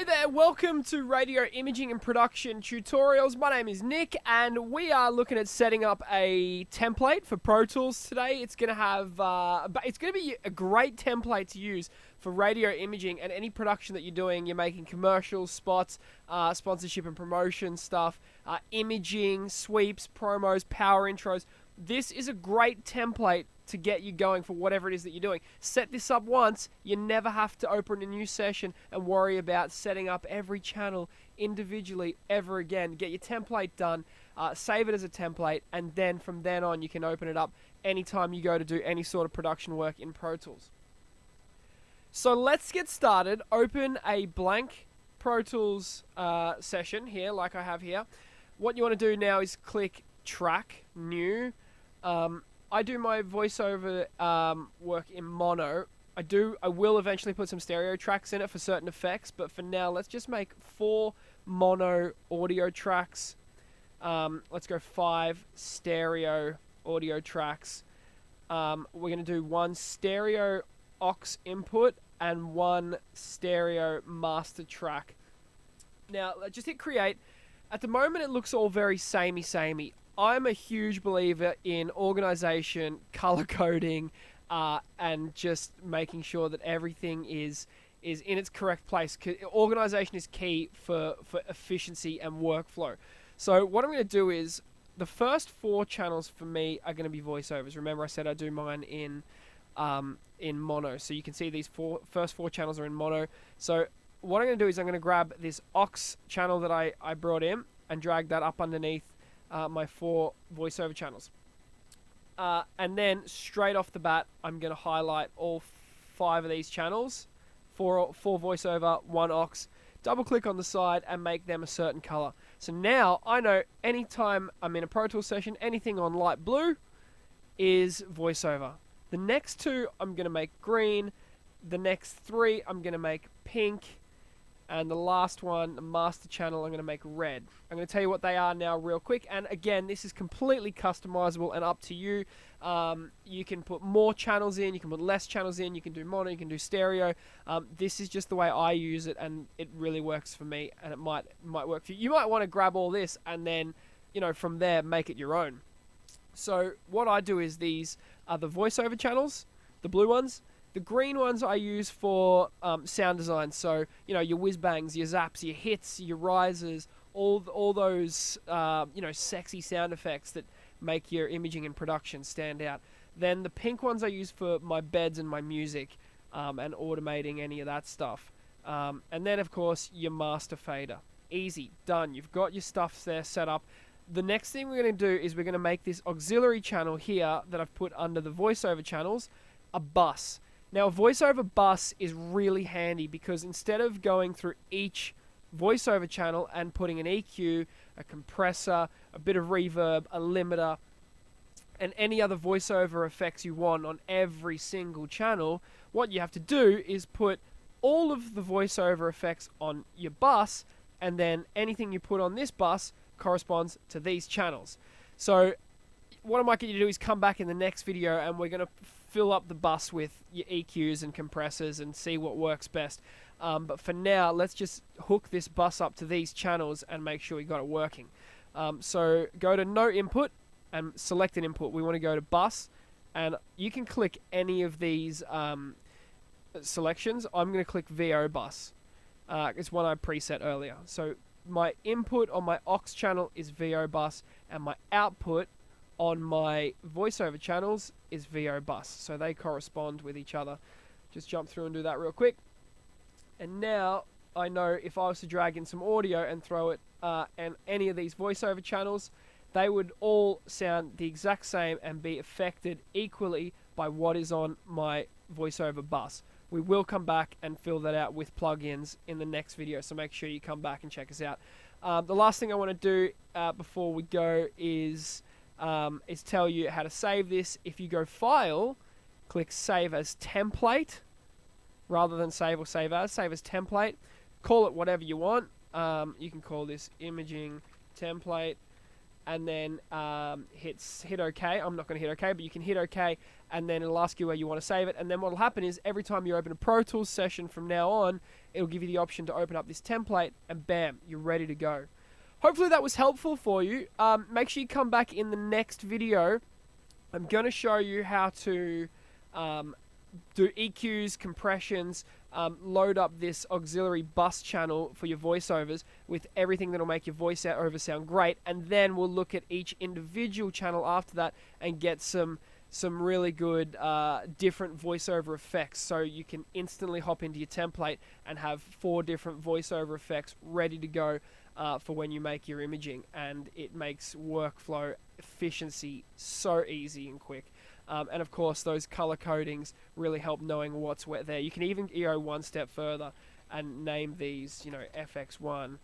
there, welcome to Radio Imaging and Production Tutorials. My name is Nick and we are looking at setting up a template for Pro Tools today. It's going to be a great template to use for radio imaging and any production that you're doing. You're making commercials, spots, sponsorship and promotion stuff, imaging, sweeps, promos, power intros. This is a great template to get you going for whatever it is that you're doing. Set this up once, you never have to open a new session and worry about setting up every channel individually ever again. Get your template done, save it as a template, and then from then on you can open it up anytime you go to do any sort of production work in Pro Tools. So let's get started. Open a blank Pro Tools session here, like I have here. What you want to do now is click Track, New. I do my voiceover work in mono. I will eventually put some stereo tracks in it for certain effects, but for now, let's just make 4 mono audio tracks. Let's go 5 stereo audio tracks. We're going to do 1 stereo aux input and 1 stereo master track. Now, just hit create. At the moment, it looks all very samey. I'm a huge believer in organization, color coding, and just making sure that everything is in its correct place. Organization is key for efficiency and workflow. So what I'm going to do is, the first 4 channels for me are going to be voiceovers. Remember I said I do mine in mono. So you can see these first 4 channels are in mono. So what I'm going to do is I'm going to grab this aux channel that I brought in and drag that up underneath my 4 voiceover channels. And then straight off the bat, I'm going to highlight all 5 of these channels, 4 voiceover, 1 aux, double click on the side and make them a certain color. So now I know anytime I'm in a Pro Tools session, anything on light blue is voiceover. The next 2 I'm going to make green, the next 3 I'm going to make pink, and the last one, the master channel, I'm going to make red. I'm going to tell you what they are now real quick. And again, this is completely customizable and up to you. You can put more channels in, you can put less channels in, you can do mono, you can do stereo. This is just the way I use it, and it really works for me, and it might work for you. You might want to grab all this and then, from there, make it your own. So what I do is these are the voiceover channels, the blue ones. The green ones I use for sound design, so your whiz bangs, your zaps, your hits, your risers, all those sexy sound effects that make your imaging and production stand out. Then the pink ones I use for my beds and my music, and automating any of that stuff. And then of course your master fader. Easy, done. You've got your stuff there set up. The next thing we're going to do is we're going to make this auxiliary channel here that I've put under the voiceover channels a bus. Now, a voiceover bus is really handy because instead of going through each voiceover channel and putting an EQ, a compressor, a bit of reverb, a limiter, and any other voiceover effects you want on every single channel, what you have to do is put all of the voiceover effects on your bus, and then anything you put on this bus corresponds to these channels. So what I might get you to do is come back in the next video and we're going to fill up the bus with your EQs and compressors and see what works best. But for now, let's just hook this bus up to these channels and make sure we got it working. So go to No Input and select an input. We want to go to Bus, and you can click any of these selections. I'm going to click VO Bus. It's one I preset earlier. So my input on my aux channel is VO Bus, and my output on my voiceover channels is VO Bus. So they correspond with each other. Just jump through and do that real quick. And now I know if I was to drag in some audio and throw it and any of these voiceover channels, they would all sound the exact same and be affected equally by what is on my voiceover bus. We will come back and fill that out with plugins in the next video, so make sure you come back and check us out. The last thing I want to do before we go is tell you how to save this. If you go File, click Save as Template, rather than Save or Save as Template. Call it whatever you want. You can call this Imaging Template, and then hit OK. I'm not going to hit OK, but you can hit OK, and then it'll ask you where you want to save it. And then what will happen is every time you open a Pro Tools session from now on, it'll give you the option to open up this template, and bam, you're ready to go. Hopefully that was helpful for you. Make sure you come back in the next video. I'm going to show you how to do EQs, compressions, load up this auxiliary bus channel for your voiceovers with everything that'll make your voiceover sound great, and then we'll look at each individual channel after that and get some really good different voiceover effects, so you can instantly hop into your template and have 4 different voiceover effects ready to go for when you make your imaging, and it makes workflow efficiency so easy and quick. And of course, those color codings really help knowing what's where there. You can even go one step further and name these, you know, FX1,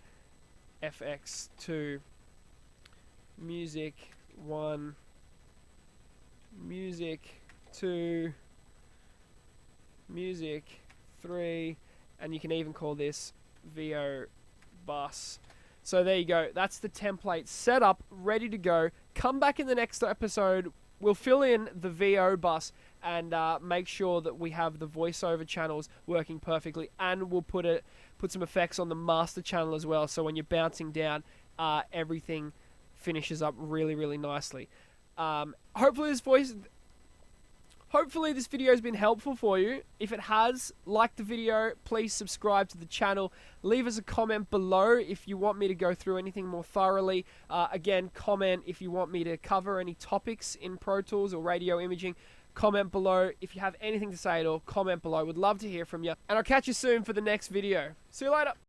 FX2, Music 1, Music 2, Music 3, and you can even call this VO Bus. So there you go. That's the template set up, ready to go. Come back in the next episode. We'll fill in the VO bus and make sure that we have the voiceover channels working perfectly, and we'll put some effects on the master channel as well, so when you're bouncing down, everything finishes up really, really nicely. Hopefully this video has been helpful for you. If it has, like the video, please subscribe to the channel. Leave us a comment below if you want me to go through anything more thoroughly. Again, comment if you want me to cover any topics in Pro Tools or radio imaging. Comment below. If you have anything to say at all, comment below. Would love to hear from you. And I'll catch you soon for the next video. See you later.